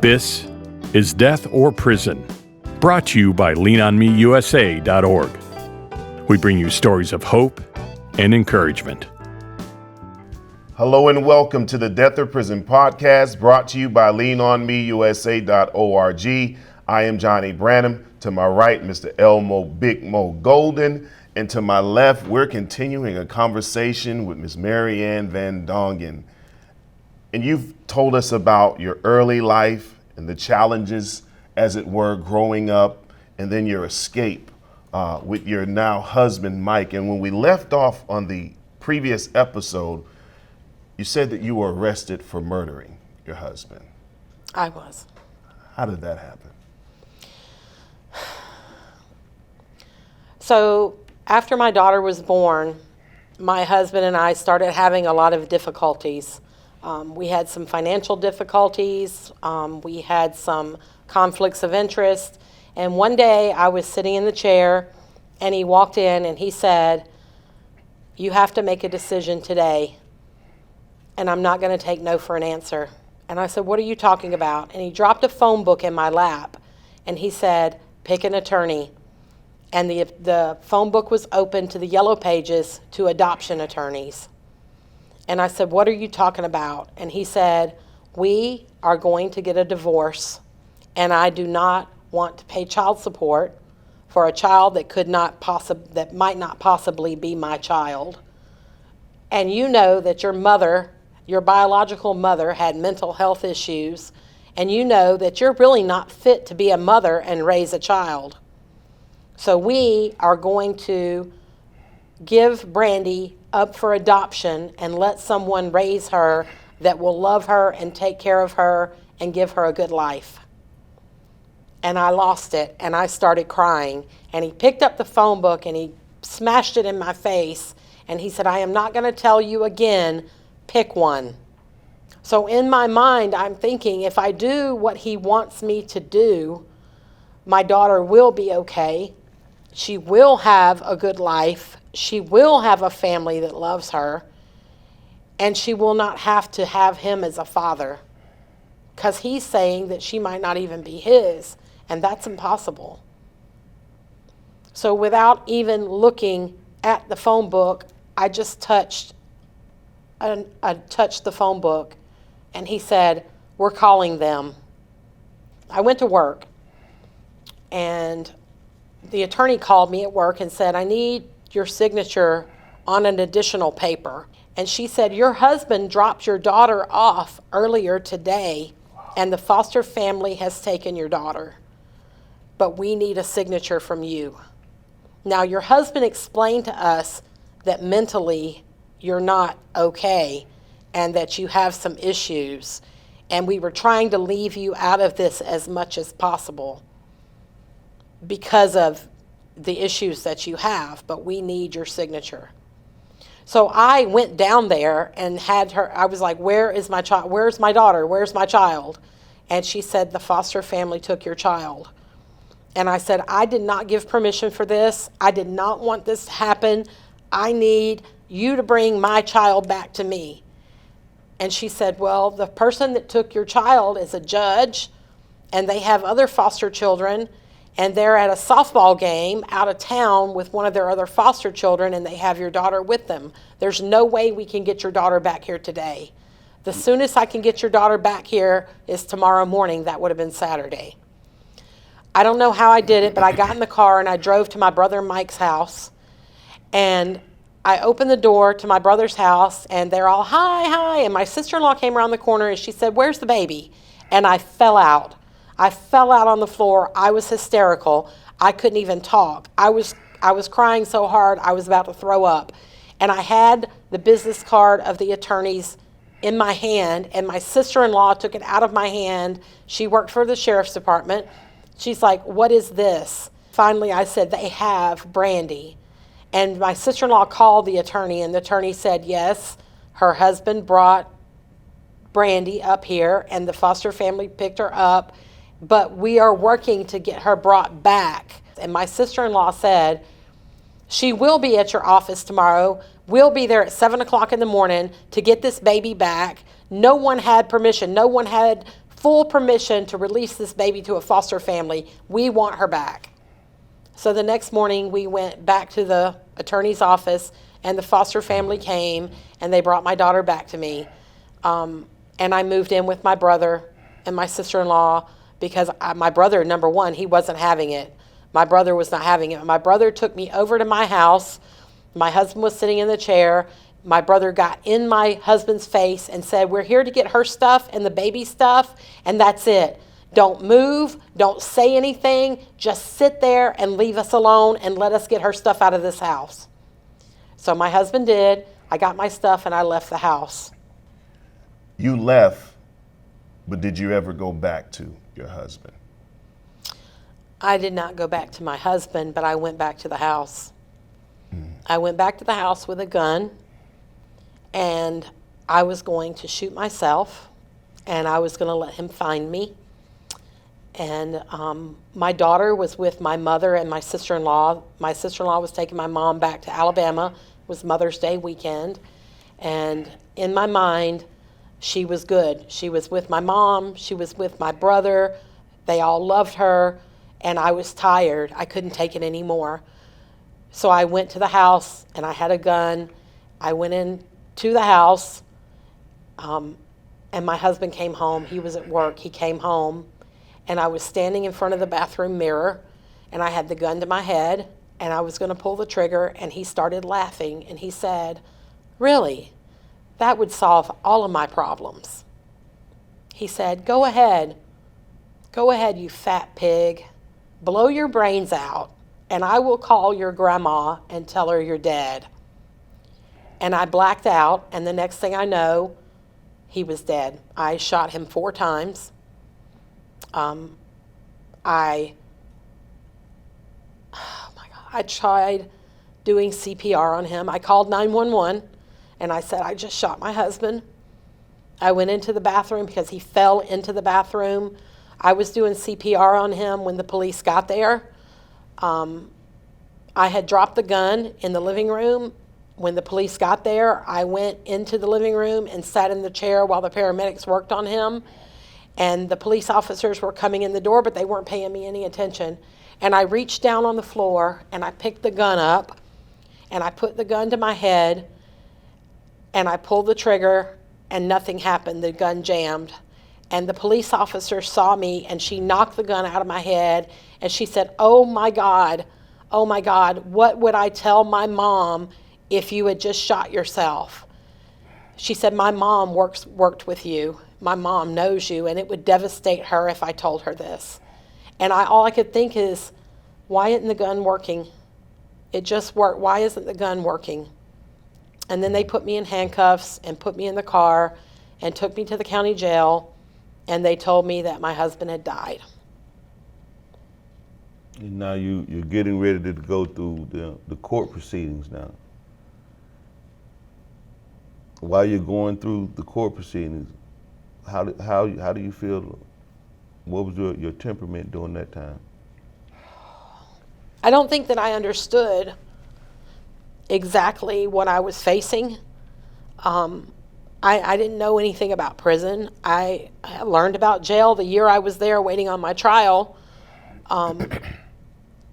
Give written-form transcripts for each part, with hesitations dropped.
This is Death or Prison, brought to you by leanonmeusa.org. We bring you stories of hope and encouragement. Hello and welcome to the Death or Prison podcast, brought to you by leanonmeusa.org. I am Johnny Branham. To my right, Mr. Elmo Big Mo Golden. And to my left, we're continuing a conversation with Miss Marianne Van Dongen. And you've told us about your early life and the challenges, as it were, growing up, and then your escape with your now husband, Mike. And when we left off on the previous episode, you said that you were arrested for murdering your husband. I was. How did that happen? So after my daughter was born, my husband and I started having a lot of difficulties. We had some financial difficulties. We had some conflicts of interest. And one day I was sitting in the chair and he walked in and he said, "You have to make a decision today. And I'm not going to take no for an answer." And I said, "What are you talking about?" And he dropped a phone book in my lap and he said, "Pick an attorney." And the phone book was open to the yellow pages to adoption attorneys. And I said, "What are you talking about?" And he said, "We are going to get a divorce, and I do not want to pay child support for a child that might not possibly be my child. And you know that your mother, your biological mother, had mental health issues, and you know that you're really not fit to be a mother and raise a child. So we are going to give Brandy up for adoption and let someone raise her that will love her and take care of her and give her a good life." And I lost it and I started crying. And he picked up the phone book and he smashed it in my face. And he said, "I am not going to tell you again, pick one." So in my mind, I'm thinking, if I do what he wants me to do, my daughter will be okay. She will have a good life. She will have a family that loves her. And she will not have to have him as a father. Because he's saying that she might not even be his. And that's impossible. So without even looking at the phone book, I just touched the phone book. And he said, "We're calling them." I went to work. And the attorney called me at work and said, "I need your signature on an additional paper." And she said, "Your husband dropped your daughter off earlier today, and the foster family has taken your daughter. But we need a signature from you." Now, your husband explained to us that mentally you're not okay and that you have some issues, and we were trying to leave you out of this as much as possible because of the issues that you have, but we need your signature. So I went down there and had her, I was like, "Where is my child? Where's my daughter? Where's my child?" And she said, "The foster family took your child." And I said, "I did not give permission for this. I did not want this to happen. I need you to bring my child back to me." And she said, "Well, the person that took your child is a judge, and they have other foster children, and they're at a softball game out of town with one of their other foster children, and they have your daughter with them. There's no way we can get your daughter back here today. The soonest I can get your daughter back here is tomorrow morning." That would have been Saturday. I don't know how I did it, but I got in the car and I drove to my brother Mike's house. And I opened the door to my brother's house, and they're all, hi. And my sister-in-law came around the corner and she said, "Where's the baby?" And I fell out. I fell out on the floor. I was hysterical. I couldn't even talk. I was crying so hard I was about to throw up. And I had the business card of the attorneys in my hand, and my sister-in-law took it out of my hand. She worked for the sheriff's department. She's like, "What is this?" Finally, I said, "They have Brandy." And my sister-in-law called the attorney, and the attorney said, yes, her husband brought Brandy up here, and the foster family picked her up, but we are working to get her brought back. And my sister-in-law said, "She will be at your office tomorrow. We'll be there at 7 o'clock in the morning to get this baby back." No one had permission. No one had full permission to release this baby to a foster family. We want her back. So the next morning we went back to the attorney's office, and the foster family came and they brought my daughter back to me. And I moved in with my brother and my sister-in-law because my brother, number one, he wasn't having it. My brother was not having it. My brother took me over to my house. My husband was sitting in the chair. My brother got in my husband's face and said, "We're here to get her stuff and the baby stuff, and that's it. Don't move. Don't say anything. Just sit there and leave us alone and let us get her stuff out of this house." So my husband did. I got my stuff and I left the house. You left, but did you ever go back to your husband? I did not go back to my husband, but I went back to the house. I went back to the house with a gun, and I was going to shoot myself, and I was going to let him find me. And my daughter was with my mother and my sister-in-law. My sister-in-law was taking my mom back to Alabama. It was Mother's Day weekend. And in my mind, she was good. She was with my mom. She was with my brother. They all loved her. And I was tired. I couldn't take it anymore. So I went to the house, and I had a gun. I went into the house, and my husband came home. He was at work. He came home. And I was standing in front of the bathroom mirror, and I had the gun to my head, and I was going to pull the trigger, and he started laughing, and he said, "Really? That would solve all of my problems." He said, "Go ahead. Go ahead, you fat pig. Blow your brains out, and I will call your grandma and tell her you're dead." And I blacked out, and the next thing I know, he was dead. I shot him 4 times. I tried doing CPR on him. I called 911 and I said, "I just shot my husband." I went into the bathroom because he fell into the bathroom. I was doing CPR on him when the police got there. I had dropped the gun in the living room. When the police got there, I went into the living room and sat in the chair while the paramedics worked on him. And the police officers were coming in the door, but they weren't paying me any attention. And I reached down on the floor, and I picked the gun up, and I put the gun to my head, and I pulled the trigger, and nothing happened. The gun jammed. And the police officer saw me, and she knocked the gun out of my head, and she said, oh my God, what would I tell my mom if you had just shot yourself?" She said, "My mom worked with you. My mom knows you, and it would devastate her if I told her this." And all I could think is, why isn't the gun working? It just worked. Why isn't the gun working? And then they put me in handcuffs and put me in the car and took me to the county jail, and they told me that my husband had died. And now you're getting ready to go through the court proceedings now. While you're going through the court proceedings, how do you feel? What was your temperament during that time? I don't think that I understood exactly what I was facing. I didn't know anything about prison. I learned about jail the year I was there waiting on my trial. And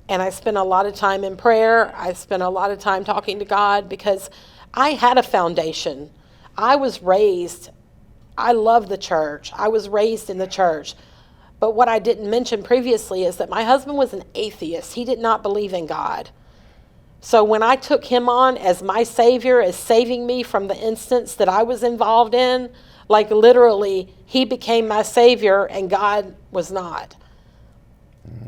I spent a lot of time in prayer. I spent a lot of time talking to God because I had a foundation. I was raised, I love the church. I was raised in the church. But what I didn't mention previously is that my husband was an atheist. He did not believe in God. So when I took him on as my savior, as saving me from the instance that I was involved in, like literally, he became my savior and God was not.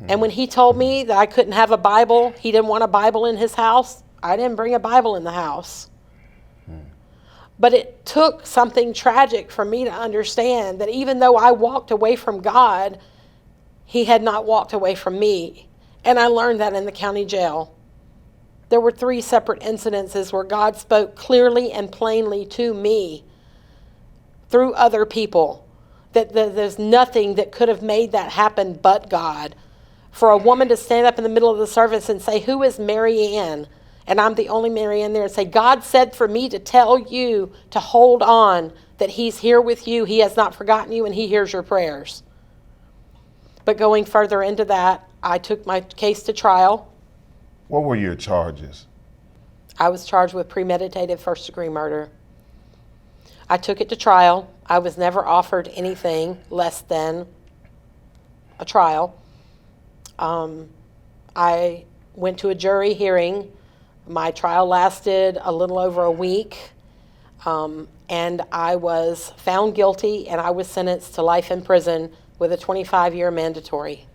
And when he told me that I couldn't have a Bible, he didn't want a Bible in his house, I didn't bring a Bible in the house. But it took something tragic for me to understand that even though I walked away from God, he had not walked away from me. And I learned that in the county jail. There were 3 separate incidences where God spoke clearly and plainly to me through other people. That there's nothing that could have made that happen but God. For a woman to stand up in the middle of the service and say, "Who is Marianne?" And I'm the only Marianne there, and say, "God said for me to tell you to hold on that he's here with you, he has not forgotten you, and he hears your prayers. But going further into that, I took my case to trial. What were your charges? I was charged with premeditated first-degree murder. I took it to trial. I was never offered anything less than a trial. I went to a jury hearing. My trial lasted a little over a week, and I was found guilty, and I was sentenced to life in prison with a 25-year mandatory.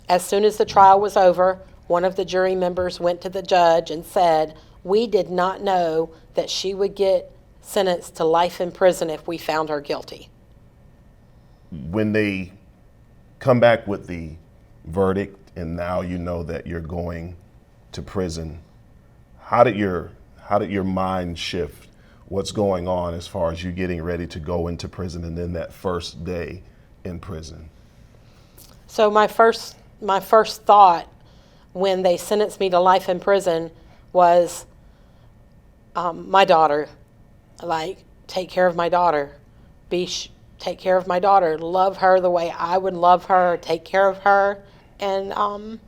As soon as the trial was over, one of the jury members went to the judge and said, "We did not know that she would get sentenced to life in prison if we found her guilty." When they come back with the verdict and now you know that you're going to prison, how did your mind shift? What's going on as far as you getting ready to go into prison and then that first day in prison? So my first thought when they sentenced me to life in prison was my daughter. Like, take care of my daughter. Take care of my daughter. Love her the way I would love her. Take care of her. And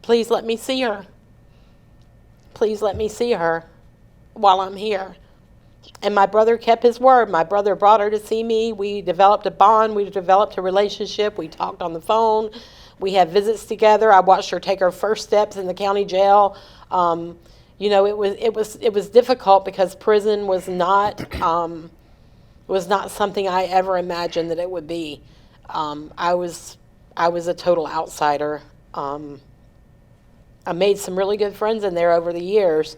please let me see her. Please let me see her while I'm here. And my brother kept his word. My brother brought her to see me. We developed a bond. We developed a relationship. We talked on the phone. We had visits together. I watched her take her first steps in the county jail. You know, it was difficult because prison was not something I ever imagined that it would be. I was a total outsider. I made some really good friends in there over the years,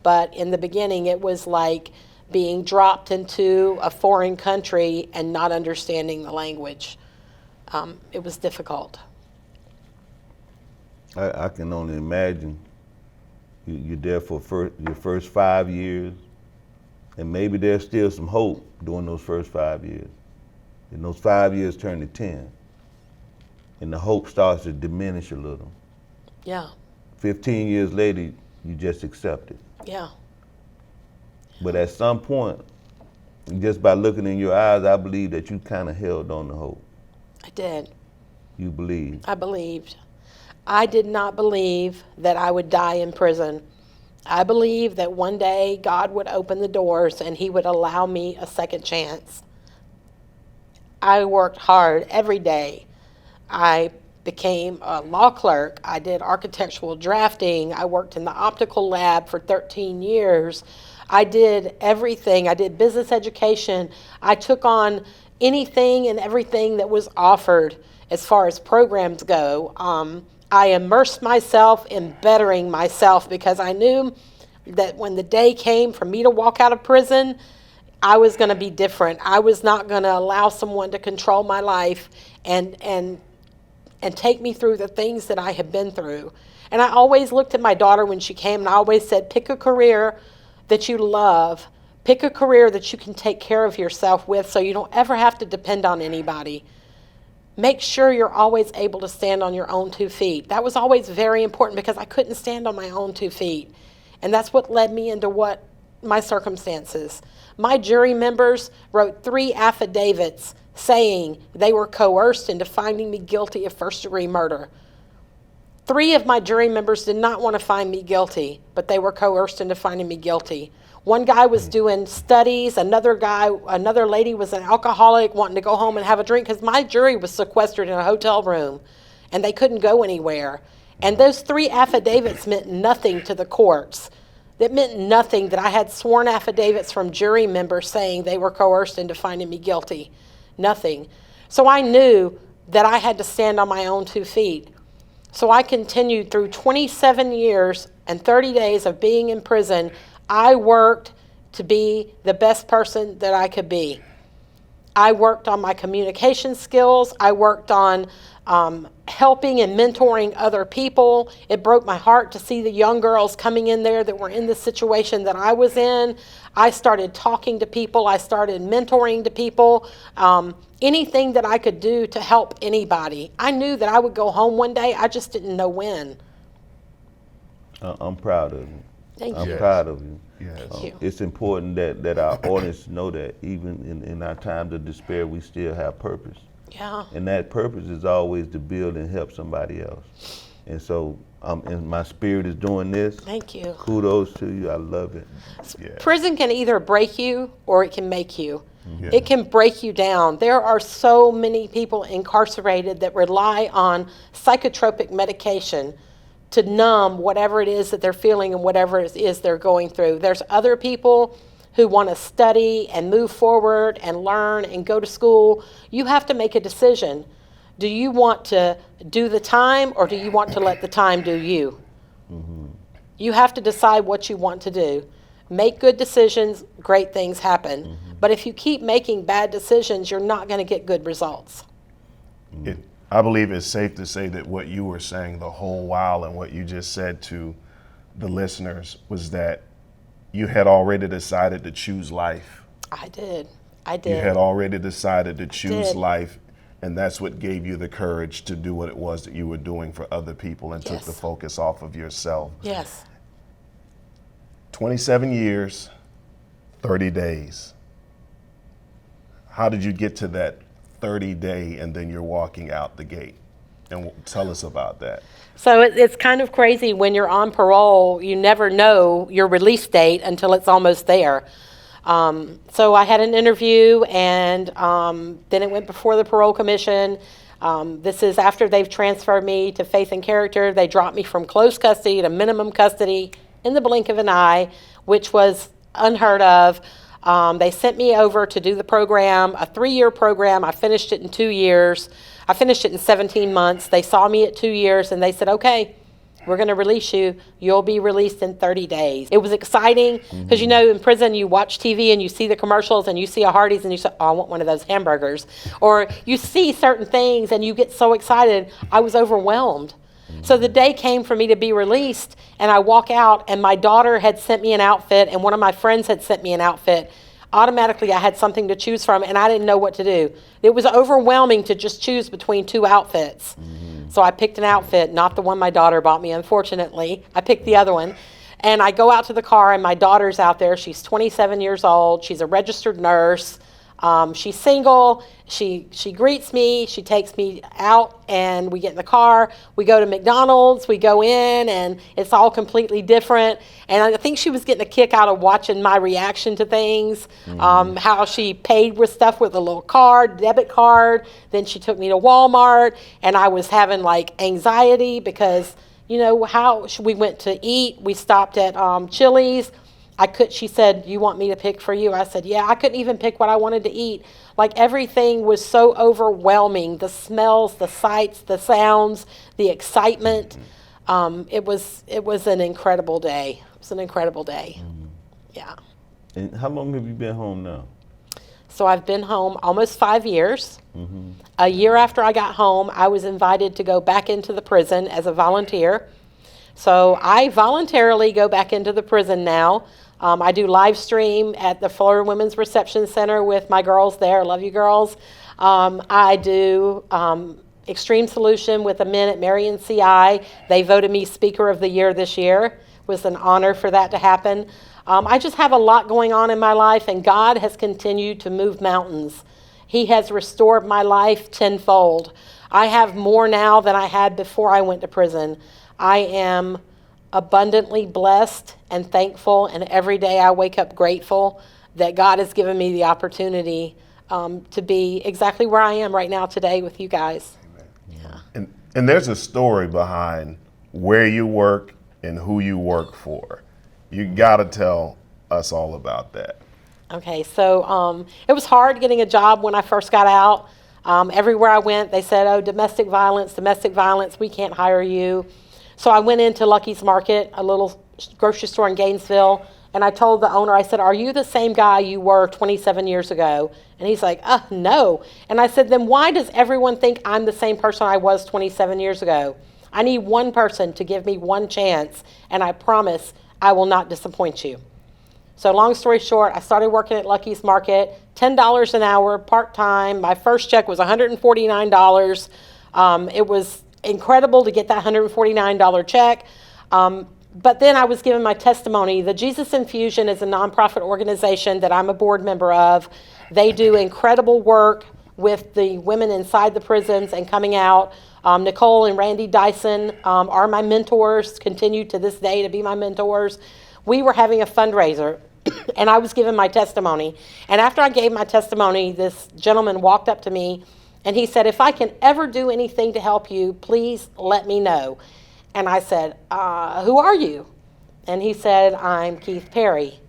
but in the beginning it was like being dropped into a foreign country and not understanding the language. It was difficult. I can only imagine. You're there for your first 5 years, and maybe there's still some hope during those first 5 years. And those 5 years turn to 10, and the hope starts to diminish a little. Yeah. 15 years later, you just accept it. Yeah. But at some point, just by looking in your eyes, I believe that you kind of held on to hope. I did. You believed. I believed. I did not believe that I would die in prison. I believed that one day God would open the doors and he would allow me a second chance. I worked hard every day. I became a law clerk. I did architectural drafting. I worked in the optical lab for 13 years. I did everything. I did business education. I took on anything and everything that was offered as far as programs go. I immersed myself in bettering myself because I knew that when the day came for me to walk out of prison, I was going to be different. I was not going to allow someone to control my life and take me through the things that I had been through. And I always looked at my daughter when she came, and I always said, pick a career that you love. Pick a career that you can take care of yourself with so you don't ever have to depend on anybody. Make sure you're always able to stand on your own 2 feet. That was always very important because I couldn't stand on my own 2 feet. And that's what led me into what my circumstances. My jury members wrote 3 affidavits saying they were coerced into finding me guilty of first-degree murder. 3 of my jury members did not want to find me guilty, but they were coerced into finding me guilty. One guy was doing studies, another lady was an alcoholic wanting to go home and have a drink because my jury was sequestered in a hotel room and they couldn't go anywhere. And those 3 affidavits meant nothing to the courts. It meant nothing that I had sworn affidavits from jury members saying they were coerced into finding me guilty. Nothing. So I knew that I had to stand on my own 2 feet. So I continued through 27 years and 30 days of being in prison. I worked to be the best person that I could be. I worked on my communication skills. I worked on helping and mentoring other people. It broke my heart to see the young girls coming in there that were in the situation that I was in. I started talking to people. I started mentoring to people. Anything that I could do to help anybody. I knew that I would go home one day. I just didn't know when. I'm proud of you. Thank I'm you. proud of you. Yes. Thank you. It's important that our audience know that even in our times of despair, we still have purpose. Yeah. And that purpose is always to build and help somebody else. And so, and my spirit is doing this. Thank you. Kudos to you. I love it. Yeah. Prison can either break you or it can make you. Yeah. It can break you down. There are so many people incarcerated that rely on psychotropic medication to numb whatever it is that they're feeling and whatever it is they're going through. There's other people who want to study and move forward and learn and go to school. You have to make a decision. Do you want to do the time or do you want to let the time do you? You have to decide what you want to do. Make good decisions, great things happen. But if you keep making bad decisions, you're not going to get good results. I believe it's safe to say that what you were saying the whole while and what you just said to the listeners was that you had already decided to choose life. I did. You had already decided to choose did. life, and that's what gave you the courage to do what it was that you were doing for other people and took Yes. the focus off of yourself. Yes. 27 years, 30 days. How did you get to that 30 day and then you're walking out the gate? And tell us about that. So it's kind of crazy when you're on parole, you never know your release date until it's almost there. So I had an interview and then it went before the parole commission. This is after they've transferred me to faith and character. They dropped me from close custody to minimum custody in the blink of an eye, which was unheard of. They sent me over to do the program, a 3-year program. I finished it in 2 years. I finished it in 17 months. They saw me at 2 years and they said, okay, we're going to release you. You'll be released in 30 days. It was exciting because, you know, in prison you watch TV and you see the commercials and you see a Hardee's and you say, oh, I want one of those hamburgers. Or you see certain things and you get so excited. I was overwhelmed. So the day came for me to be released and I walk out and my daughter had sent me an outfit and one of my friends had sent me an outfit. Automatically I had something to choose from and I didn't know what to do. It was overwhelming to just choose between 2 outfits. So I picked an outfit, not the one my daughter bought me, unfortunately. I picked the other one. And I go out to the car and my daughter's out there. She's 27 years old. She's a registered nurse. She's single. She greets me. She takes me out and we get in the car. We go to McDonald's. We go in and it's all completely different. And I think she was getting a kick out of watching my reaction to things, how she paid with stuff with a little card, debit card. Then she took me to Walmart and I was having like anxiety because, you know, we went to eat. We stopped at Chili's. She said, you want me to pick for you? I said, yeah, I couldn't even pick what I wanted to eat. Like everything was so overwhelming. The smells, the sights, the sounds, the excitement. It was an incredible day. It was an incredible day. Yeah. And how long have you been home now? So I've been home almost 5 years. A year after I got home, I was invited to go back into the prison as a volunteer. So I voluntarily go back into the prison now. I do live stream at the Florida Women's Reception Center with my girls there. Love you, girls. I do Extreme Solution with the men at Mariannes CI. They voted me Speaker of the Year this year. It was an honor for that to happen. I just have a lot going on in my life, and God has continued to move mountains. He has restored my life tenfold. I have more now than I had before I went to prison. I am abundantly blessed and thankful, and every day I wake up grateful that God has given me the opportunity to be exactly where I am right now today with you guys. Yeah. And there's a story behind where you work and who you work for. You got to tell us all about that. Okay, so it was hard getting a job when I first got out. Everywhere I went, they said, oh, domestic violence, we can't hire you. So I went into Lucky's Market, a little grocery store in Gainesville, and I told the owner, I said, are you the same guy you were 27 years ago? And he's like, no. And I said, then why does everyone think I'm the same person I was 27 years ago? I need one person to give me one chance, and I promise I will not disappoint you. So long story short, I started working at Lucky's Market, $10 an hour, part-time. My first check was $149. It was incredible to get that $149 check. But then I was given my testimony. The Jesus Infusion is a nonprofit organization that I'm a board member of. They do incredible work with the women inside the prisons and coming out. Nicole and Randy Dyson are my mentors, continue to this day to be my mentors. We were having a fundraiser, and I was given my testimony. And after I gave my testimony, this gentleman walked up to me, and he said, if I can ever do anything to help you, please let me know. And I said, who are you? And he said, I'm Keith Perry.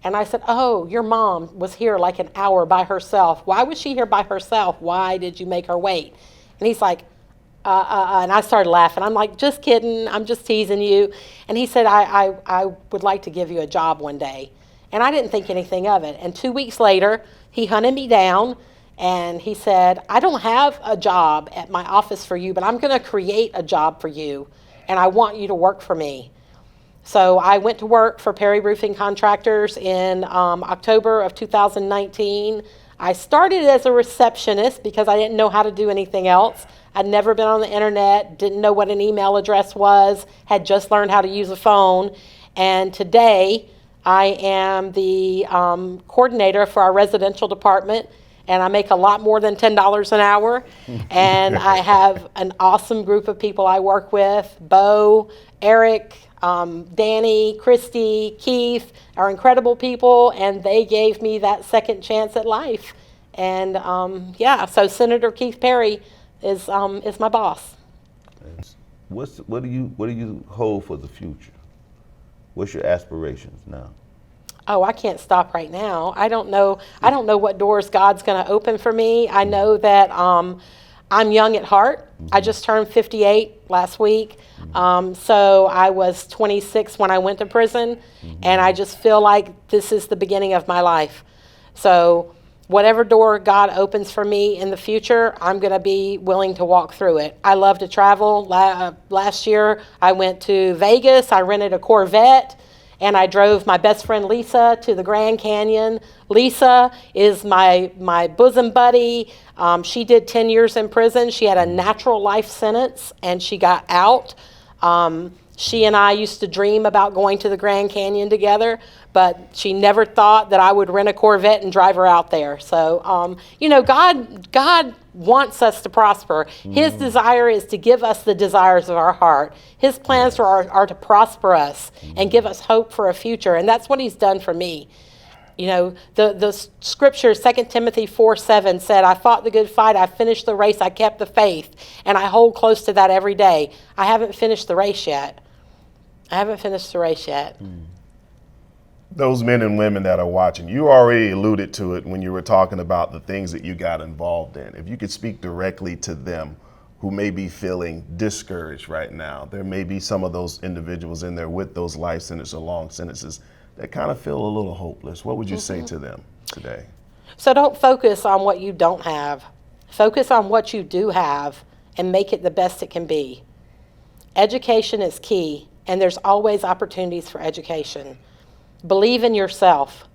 And I said, oh, your mom was here like an hour by herself. Why was she here by herself? Why did you make her wait? And he's like, and I started laughing. I'm like, just kidding. I'm just teasing you. And he said, I would like to give you a job one day. And I didn't think anything of it. And 2 weeks later, he hunted me down, and he said, I don't have a job at my office for you, but I'm going to create a job for you, and I want you to work for me. So I went to work for Perry Roofing Contractors in October of 2019. I started as a receptionist because I didn't know how to do anything else. I'd never been on the internet, didn't know what an email address was, had just learned how to use a phone. And today, I am the coordinator for our residential department, and I make a lot more than $10 an hour. And I have an awesome group of people I work with. Bo, Eric, Danny, Christy, Keith are incredible people, and they gave me that second chance at life. And so Senator Keith Perry is my boss. What do you hold for the future? What's your aspirations now? Oh, I can't stop right now. I don't know what doors God's going to open for me. I know that I'm young at heart. Mm-hmm. I just turned 58 last week. Mm-hmm. So I was 26 when I went to prison, mm-hmm. and I just feel like this is the beginning of my life. So whatever door God opens for me in the future, I'm going to be willing to walk through it. I love to travel. Last year, I went to Vegas. I rented a Corvette, and I drove my best friend Lisa to the Grand Canyon. Lisa is my bosom buddy. She did 10 years in prison. She had a natural life sentence, and she got out. She and I used to dream about going to the Grand Canyon together, but she never thought that I would rent a Corvette and drive her out there. So, God wants us to prosper. His desire is to give us the desires of our heart. His plans are to prosper us and give us hope for a future, and that's what he's done for me. You know, the scripture, 2 Timothy 4:7 said, I fought the good fight, I finished the race, I kept the faith, and I hold close to that every day. I haven't finished the race yet. Those men and women that are watching, you already alluded to it when you were talking about the things that you got involved in. If you could speak directly to them who may be feeling discouraged right now, there may be some of those individuals in there with those life sentences or long sentences that kind of feel a little hopeless. What would you say to them today? So don't focus on what you don't have. Focus on what you do have and make it the best it can be. Education is key, and there's always opportunities for education. Believe in yourself,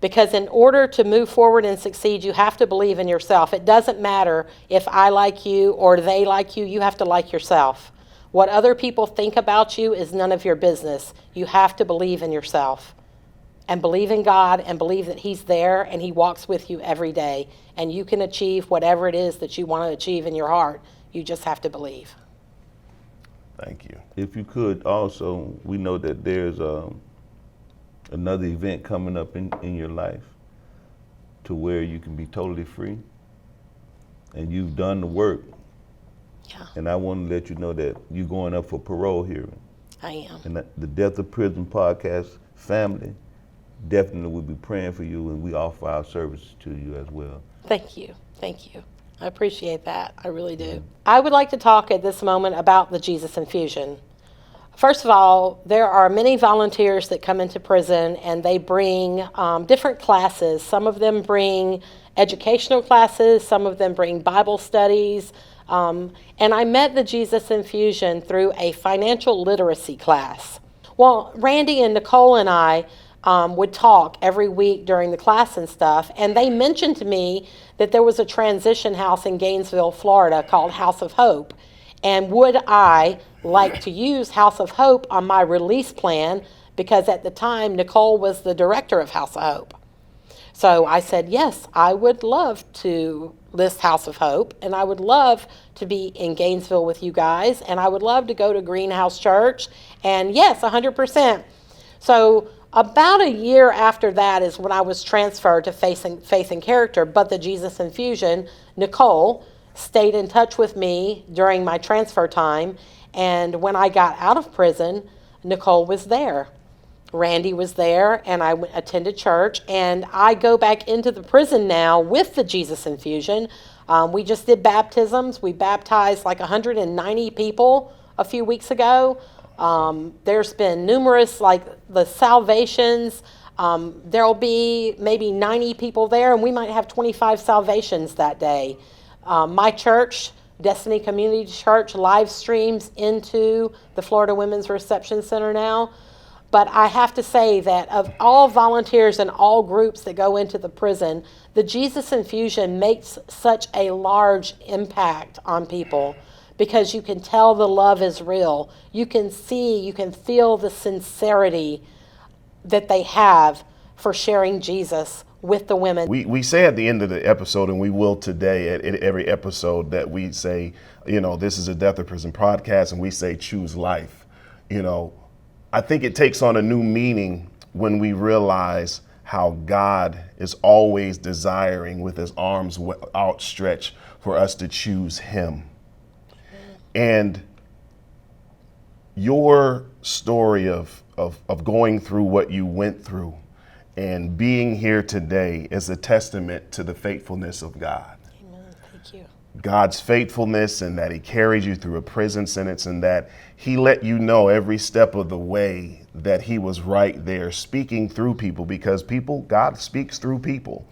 because in order to move forward and succeed, you have to believe in yourself. It doesn't matter if I like you or they like you. You have to like yourself. What other people think about you is none of your business. You have to believe in yourself and believe in God and believe that he's there and he walks with you every day, and you can achieve whatever it is that you want to achieve in your heart. You just have to believe. Thank you. If you could also, we know that there's another event coming up in your life to where you can be totally free, and you've done the work. Yeah. And I want to let you know that you're going up for parole hearing. I am. And the Death of Prison podcast family definitely will be praying for you, and we offer our services to you as well. Thank you. I appreciate that. I really do. I would like to talk at this moment about the Jesus Infusion. First of all, there are many volunteers that come into prison, and they bring different classes. Some of them bring educational classes, some of them bring Bible studies. And I met the Jesus Infusion through a financial literacy class. Well, Randy and Nicole and I would talk every week during the class and stuff, and they mentioned to me that there was a transition house in Gainesville, Florida called House of Hope. And would I like to use House of Hope on my release plan? Because at the time, Nicole was the director of House of Hope. So I said, yes, I would love to list House of Hope, and I would love to be in Gainesville with you guys, and I would love to go to Greenhouse Church, and yes, 100%. So about a year after that is when I was transferred to Faith and Character, but the Jesus Infusion, Nicole stayed in touch with me during my transfer time, and when I got out of prison, Nicole was there. Randy was there, and I attended church, and I go back into the prison now with the Jesus Infusion. We just did baptisms. We baptized like 190 people a few weeks ago. There's been numerous, like the salvations. There'll be maybe 90 people there, and we might have 25 salvations that day. My church, Destiny Community Church, live streams into the Florida Women's Reception Center now. But I have to say that of all volunteers and all groups that go into the prison, the Jesus Infusion makes such a large impact on people because you can tell the love is real. You can see, you can feel the sincerity that they have for sharing Jesus with the women. We say at the end of the episode, and we will today at every episode, that we say, this is a Death or Prison podcast, and we say choose life. I think it takes on a new meaning when we realize how God is always desiring with his arms outstretched for us to choose him. And your story of going through what you went through and being here today is a testament to the faithfulness of God. Amen. Thank you. God's faithfulness, and that he carried you through a prison sentence, and that he let you know every step of the way that he was right there speaking through people, because God speaks through people.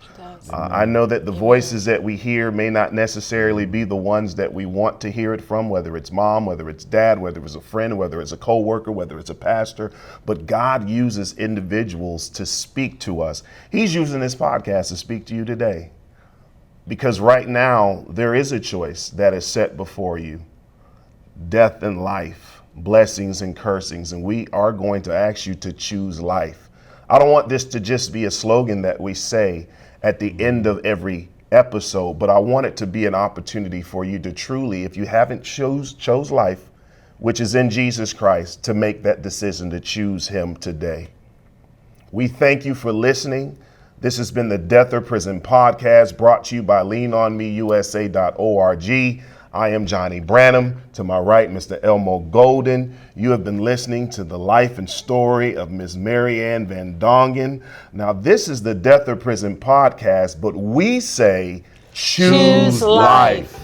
I know that the voices that we hear may not necessarily be the ones that we want to hear it from, whether it's mom, whether it's dad, whether it's a friend, whether it's a coworker, whether it's a pastor, but God uses individuals to speak to us. He's using this podcast to speak to you today. Because right now, there is a choice that is set before you. Death and life, blessings and cursings, and we are going to ask you to choose life. I don't want this to just be a slogan that we say at the end of every episode, but I want it to be an opportunity for you to truly, if you haven't chose life, which is in Jesus Christ, to make that decision to choose him today. We thank you for listening. This has been the Death or Prison podcast, brought to you by leanonmeusa.org. I am Johnny Branham. To my right, Mr. Elmo Golden. You have been listening to the life and story of Ms. Marianne Van Dongen. Now, this is the Death or Prison podcast, but we say choose life.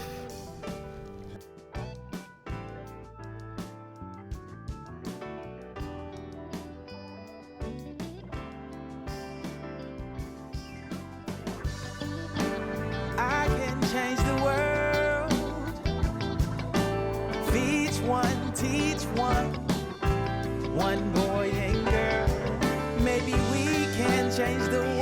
Teach one boy and girl. Maybe we can change the world.